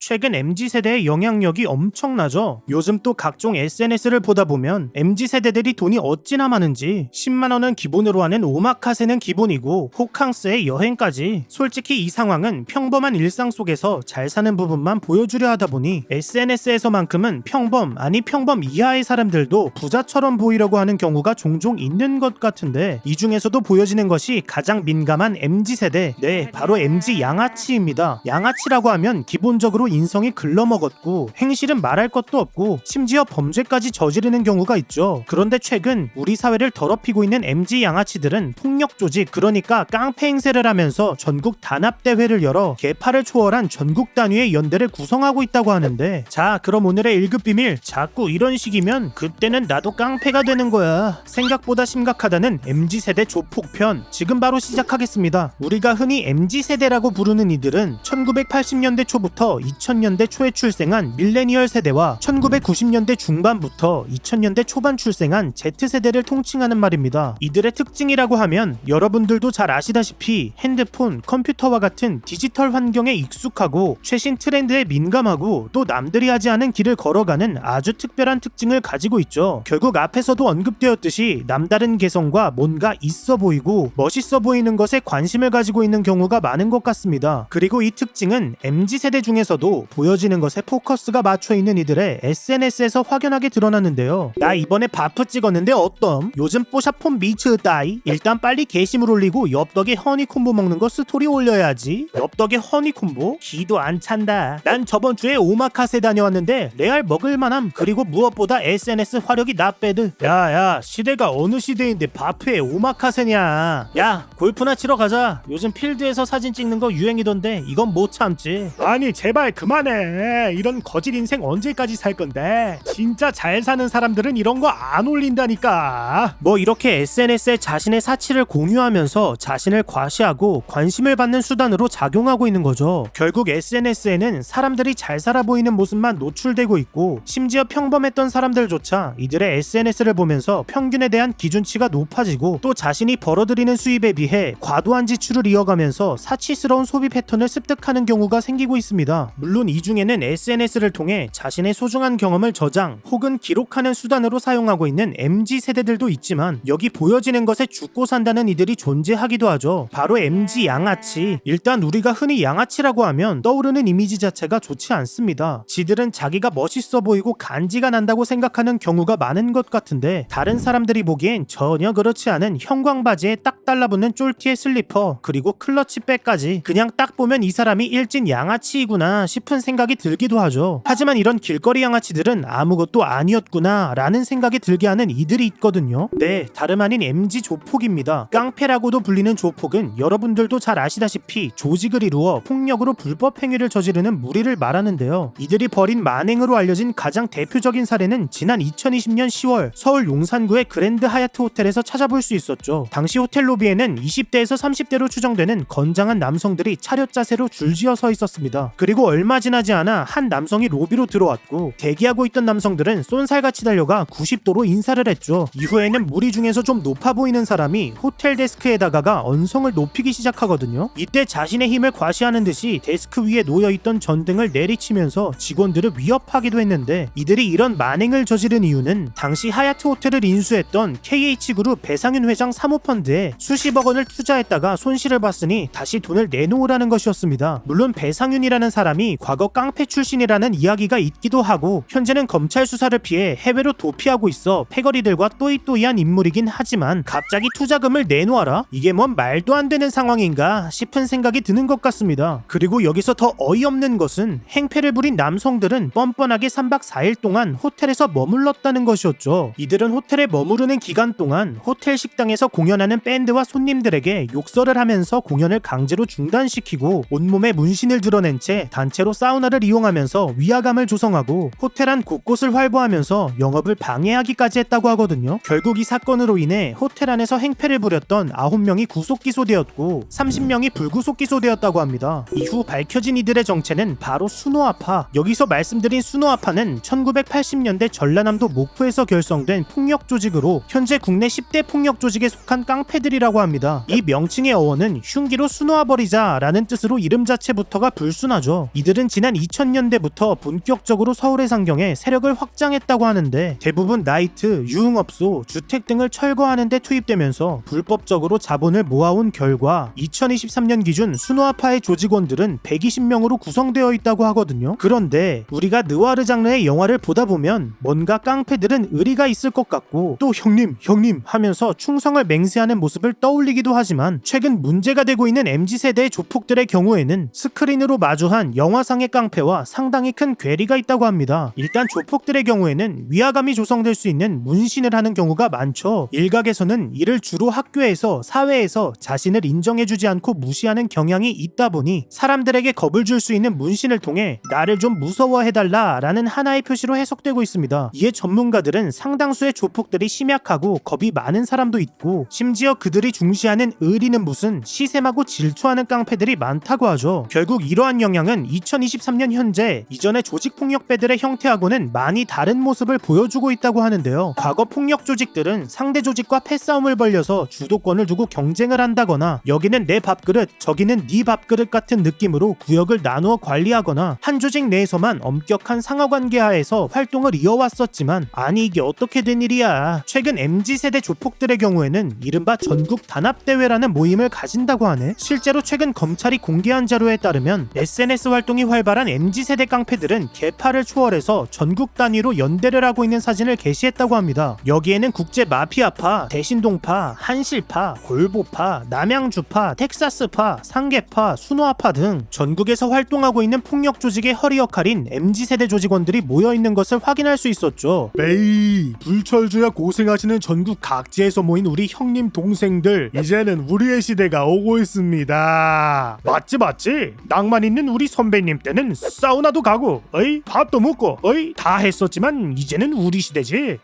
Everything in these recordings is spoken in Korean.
최근 MZ세대의 영향력이 엄청나죠. 요즘 또 각종 SNS를 보다 보면 MZ세대들이 돈이 어찌나 많은지 10만원은 기본으로 하는 오마카세는 기본이고 호캉스에 여행까지. 솔직히 이 상황은 평범한 일상 속에서 잘 사는 부분만 보여주려 하다 보니 SNS에서만큼은 평범 아니 평범 이하의 사람들도 부자처럼 보이려고 하는 경우가 종종 있는 것 같은데, 이 중에서도 보여지는 것이 가장 민감한 MZ세대, 네 바로 MZ 양아치입니다. 양아치라고 하면 기본적으로 인성이 글러먹었고 행실은 말할 것도 없고 심지어 범죄까지 저지르는 경우가 있죠. 그런데 최근 우리 사회를 더럽히고 있는 MZ 양아치들은 폭력 조직, 그러니까 깡패 행세를 하면서 전국 단합대회를 열어 계파를 초월한 전국 단위의 연대를 구성하고 있다고 하는데, 자 그럼 오늘의 1급 비밀, 자꾸 이런 식이면 그때는 나도 깡패가 되는 거야. 생각보다 심각하다는 MZ세대 조폭편 지금 바로 시작하겠습니다. 우리가 흔히 MZ세대라고 부르는 이들은 1980년대 초부터 2000년대 초에 출생한 밀레니얼 세대와 1990년대 중반부터 2000년대 초반 출생한 Z세대를 통칭하는 말입니다. 이들의 특징이라고 하면 여러분들도 잘 아시다시피 핸드폰, 컴퓨터와 같은 디지털 환경에 익숙하고 최신 트렌드에 민감하고 또 남들이 하지 않은 길을 걸어가는 아주 특별한 특징을 가지고 있죠. 결국 앞에서도 언급되었듯이 남다른 개성과 뭔가 있어 보이고 멋있어 보이는 것에 관심을 가지고 있는 경우가 많은 것 같습니다. 그리고 이 특징은 MZ세대 중에서도 보여지는 것에 포커스가 맞춰있는 이들의 SNS에서 확연하게 드러났는데요. 나 이번에 바프 찍었는데 어떤? 요즘 뽀샤폰 미츠 따이? 일단 빨리 게시물 올리고 엽떡에 허니콤보 먹는 거 스토리 올려야지. 엽떡에 허니콤보? 기도 안 찬다. 난 저번 주에 오마카세 다녀왔는데 레알 먹을만함. 그리고 무엇보다 SNS 화력이 나빼드. 야야, 시대가 어느 시대인데 바프에 오마카세냐. 야 골프나 치러 가자. 요즘 필드에서 사진 찍는 거 유행이던데 이건 못 참지. 아니 제발 그만해. 이런 거짓 인생 언제까지 살 건데. 진짜 잘 사는 사람들은 이런 거 안 올린다니까. 뭐 이렇게 SNS에 자신의 사치를 공유하면서 자신을 과시하고 관심을 받는 수단으로 작용하고 있는 거죠. 결국 SNS에는 사람들이 잘 살아 보이는 모습만 노출되고 있고 심지어 평범했던 사람들조차 이들의 SNS를 보면서 평균에 대한 기준치가 높아지고 또 자신이 벌어들이는 수입에 비해 과도한 지출을 이어가면서 사치스러운 소비 패턴을 습득하는 경우가 생기고 있습니다. 물론 이 중에는 SNS를 통해 자신의 소중한 경험을 저장 혹은 기록하는 수단으로 사용하고 있는 MZ세대들도 있지만, 여기 보여지는 것에 죽고 산다는 이들이 존재하기도 하죠. 바로 MZ 양아치. 일단 우리가 흔히 양아치라고 하면 떠오르는 이미지 자체가 좋지 않습니다. 지들은 자기가 멋있어 보이고 간지가 난다고 생각하는 경우가 많은 것 같은데, 다른 사람들이 보기엔 전혀 그렇지 않은 형광바지에 딱 달라붙는 쫄티의 슬리퍼 그리고 클러치백까지 그냥 딱 보면 이 사람이 일진 양아치이구나 싶은 생각이 들기도 하죠. 하지만 이런 길거리 양아치들은 아무것도 아니었구나 라는 생각이 들게 하는 이들이 있거든요. 네, 다름 아닌 MZ 조폭입니다. 깡패라고도 불리는 조폭은 여러분들도 잘 아시다시피 조직을 이루어 폭력으로 불법 행위를 저지르는 무리를 말하는데요. 이들이 벌인 만행으로 알려진 가장 대표적인 사례는 지난 2020년 10월 서울 용산구의 그랜드 하얏트 호텔에서 찾아볼 수 있었죠. 당시 호텔 로비에는 20대에서 30대로 추정되는 건장한 남성들이 차렷 자세로 줄지어 서 있었습니다. 그리고 얼마 지나지 않아 한 남성이 로비로 들어왔고 대기하고 있던 남성들은 쏜살같이 달려가 90도로 인사를 했죠. 이후에는 무리 중에서 좀 높아 보이는 사람이 호텔 데스크에 다가가 언성을 높이기 시작하거든요. 이때 자신의 힘을 과시하는 듯이 데스크 위에 놓여있던 전등을 내리치면서 직원들을 위협하기도 했는데, 이들이 이런 만행을 저지른 이유는 당시 하얏트 호텔을 인수했던 KH그룹 배상윤 회장 사모펀드에 수십억 원을 투자했다가 손실을 봤으니 다시 돈을 내놓으라는 것이었습니다. 물론 배상윤이라는 사람이 과거 깡패 출신이라는 이야기가 있기도 하고 현재는 검찰 수사를 피해 해외로 도피하고 있어 패거리들과 또이또이한 인물이긴 하지만 갑자기 투자금을 내놓아라? 이게 뭔 말도 안 되는 상황인가 싶은 생각이 드는 것 같습니다. 그리고 여기서 더 어이없는 것은 행패를 부린 남성들은 뻔뻔하게 3박 4일 동안 호텔에서 머물렀다는 것이었죠. 이들은 호텔에 머무르는 기간 동안 호텔 식당에서 공연하는 밴드와 손님들에게 욕설을 하면서 공연을 강제로 중단시키고 온몸에 문신을 드러낸 채 단체로 사우나를 이용하면서 위화감을 조성하고 호텔 안 곳곳을 활보하면서 영업을 방해하기까지 했다고 하거든요. 결국 이 사건으로 인해 호텔 안에서 행패를 부렸던 9명이 구속 기소되었고 30명이 불구속 기소되었다고 합니다. 이후 밝혀진 이들의 정체는 바로 순호아파. 여기서 말씀드린 순호아파는 1980년대 전라남도 목포에서 결성된 폭력 조직으로 현재 국내 10대 폭력 조직에 속한 깡패들이라고 합니다. 이 명칭의 어원은 흉기로 수놓아버리자 라는 뜻으로 이름 자체부터가 불순하죠. 이들은 이들은 지난 2000년대부터 본격적으로 서울의 상경에 세력을 확장했다고 하는데 대부분 나이트, 유흥업소, 주택 등을 철거하는 데 투입되면서 불법적으로 자본을 모아온 결과 2023년 기준 순화파의 조직원들은 120명으로 구성되어 있다고 하거든요. 그런데 우리가 느와르 장르의 영화를 보다 보면 뭔가 깡패들은 의리가 있을 것 같고 또 형님 하면서 충성을 맹세하는 모습을 떠올리기도 하지만 최근 문제가 되고 있는 MZ세대의 조폭들의 경우에는 스크린으로 마주한 영화상의 깡패와 상당히 큰 괴리가 있다고 합니다. 일단 조폭들의 경우에는 위화감이 조성될 수 있는 문신을 하는 경우가 많죠. 일각에서는 이를 주로 학교에서 사회에서 자신을 인정해주지 않고 무시하는 경향이 있다 보니 사람들에게 겁을 줄 수 있는 문신을 통해 나를 좀 무서워해달라 라는 하나의 표시로 해석되고 있습니다. 이에 전문가들은 상당수의 조폭들이 심약하고 겁이 많은 사람도 있고 심지어 그들이 중시하는 의리는 무슨 시샘하고 질투하는 깡패들이 많다고 하죠. 결국 이러한 영향은 2023년 현재 이전의 조직폭력배들의 형태하고는 많이 다른 모습을 보여주고 있다고 하는데요. 과거 폭력 조직들은 상대 조직과 패싸움을 벌려서 주도권을 두고 경쟁을 한다거나 여기는 내 밥그릇 저기는 네 밥그릇 같은 느낌으로 구역을 나누어 관리하거나 한 조직 내에서만 엄격한 상하관계 하에서 활동을 이어왔었지만 아니 이게 어떻게 된 일이야. 최근 MZ세대 조폭들의 경우에는 이른바 전국 단합대회라는 모임을 가진다고 하네. 실제로 최근 검찰이 공개한 자료에 따르면 SNS 활동이 활발한 MZ세대 깡패들은 계파를 초월해서 전국 단위로 연대를 하고 있는 사진을 게시했다고 합니다. 여기에는 국제 마피아파, 대신동파, 한실파, 골보파, 남양주파, 텍사스파, 상계파, 순화파 등 전국에서 활동하고 있는 폭력 조직의 허리 역할인 MZ세대 조직원들이 모여있는 것을 확인할 수 있었죠. 메이, 불철주야 고생하시는 전국 각지에서 모인 우리 형님 동생들, 이제는 우리의 시대가 오고 있습니다. 맞지? 낭만 있는 우리 선배님 때는 사우나도 가고 밥도 먹고 다 했었지만 이제는 우리 시대지.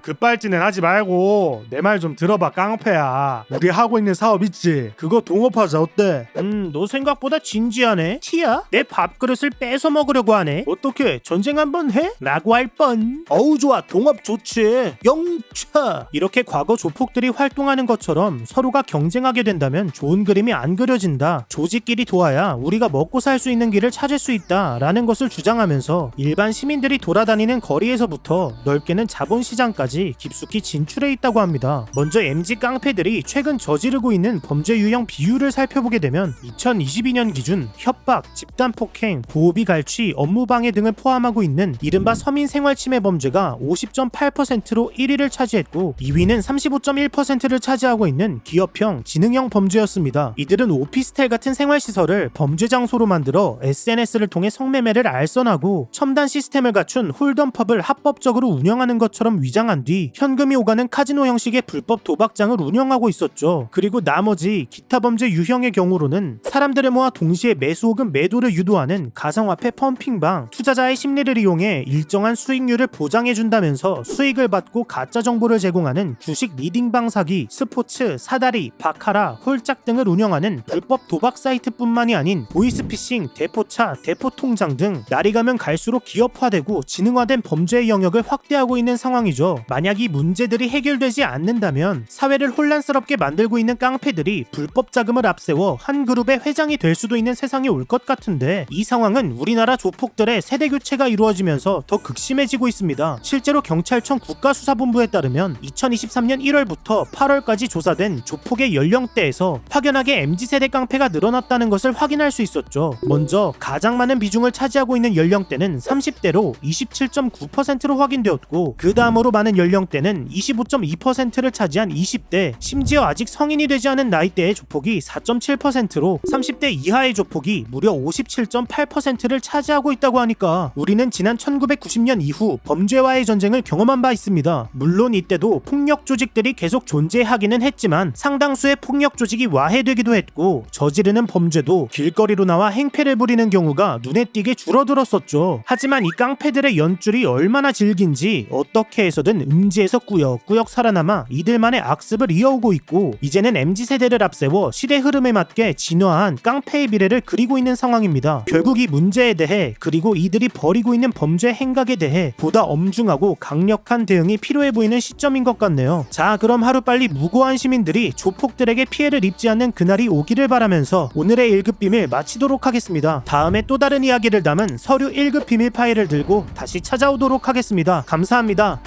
급발진은 하지 말고 내 말 좀 들어봐 깡패야. 우리 하고 있는 사업 있지? 그거 동업하자 어때? 너 생각보다 진지하네. 티야? 내 밥그릇을 뺏어 먹으려고 하네. 어떻게 전쟁 한번 해? 라고 할 뻔. 어우 좋아, 동업 좋지. 영차. 이렇게 과거 조폭들이 활동하는 것처럼 서로가 경쟁하게 된다면 좋은 그림이 안 그려진다. 조직끼리 도와야 우리가 먹고 살 수 있는 길을 찾을 수 있다 라는 것을 주장하면서 일반 시민들이 돌아다니는 거리에서부터 넓게는 자본시장까지 깊숙이 진출해 있다고 합니다. 먼저 MZ 깡패들이 최근 저지르고 있는 범죄 유형 비율을 살펴보게 되면 2022년 기준 협박, 집단폭행, 보호비 갈취, 업무방해 등을 포함하고 있는 이른바 서민 생활침해 범죄가 50.8%로 1위를 차지했고 2위는 35.1%를 차지하고 있는 기업형, 지능형 범죄였습니다. 이들은 오피스텔 같은 생활시설을 범죄 장소로 만들어 SNS를 통해 성매매를 알선하고 첨단 시스템을 갖춘 홀덤펍을 합법적으로 운영하는 것처럼 위장한 뒤 현금이 오가는 카지노 형식의 불법 도박장을 운영하고 있었죠. 그리고 나머지 기타 범죄 유형의 경우로는 사람들을 모아 동시에 매수 혹은 매도를 유도하는 가상화폐 펌핑방, 투자자의 심리를 이용해 일정한 수익률을 보장해준다면서 수익을 받고 가짜 정보를 제공하는 주식 리딩방 사기, 스포츠, 사다리, 바카라, 홀짝 등을 운영하는 불법 도박 사이트뿐만이 아닌 보이스피싱, 대포차, 대포통장 등 날이 가면 갈수록 기업화되고 지능화된 범죄의 영역을 확대하고 있는 상황이죠. 만약 이 문제들이 해결되지 않는다면 사회를 혼란스럽게 만들고 있는 깡패들이 불법 자금을 앞세워 한 그룹의 회장이 될 수도 있는 세상이 올 것 같은데 이 상황은 우리나라 조폭들의 세대 교체가 이루어지면서 더 극심해지고 있습니다. 실제로 경찰청 국가수사본부에 따르면 2023년 1월부터 8월까지 조사된 조폭의 연령대에서 확연하게 MZ세대 깡패가 늘어났다는 것을 확인할 수 있었죠. 먼저 가장 많은 비중을 차지하고 있는 연령대는 30대로 27.9%로 확인되었고 그 다음으로 많은 연령대는 25.2%를 차지한 20대, 심지어 아직 성인이 되지 않은 나이대의 조폭이 4.7%로 30대 이하의 조폭이 무려 57.8%를 차지하고 있다고 하니까 우리는 지난 1990년 이후 범죄와의 전쟁을 경험한 바 있습니다. 물론 이때도 폭력 조직들이 계속 존재하기는 했지만 상당수의 폭력 조직이 와해되기도 했고 저지르는 범죄도 길거리로 나와 행패를 부리는 경우가 눈에 띄게 줄어들었었죠. 하지만 이 깡패들의 연줄이 얼마나 질긴지 어떻게 해서든 음지에서 꾸역꾸역 살아남아 이들만의 악습을 이어오고 있고 이제는 MZ세대를 앞세워 시대 흐름에 맞게 진화한 깡패의 미래를 그리고 있는 상황입니다. 결국 이 문제에 대해 그리고 이들이 벌이고 있는 범죄 행각에 대해 보다 엄중하고 강력한 대응이 필요해 보이는 시점인 것 같네요. 자, 그럼 하루빨리 무고한 시민들이 조폭들에게 피해를 입지 않는 그날이 오기를 바라면서 오늘의 1급 비밀 마치도록 하겠습니다. 있습니다. 다음에 또 다른 이야기를 담은 서류 1급 비밀 파일을 들고 다시 찾아오도록 하겠습니다. 감사합니다.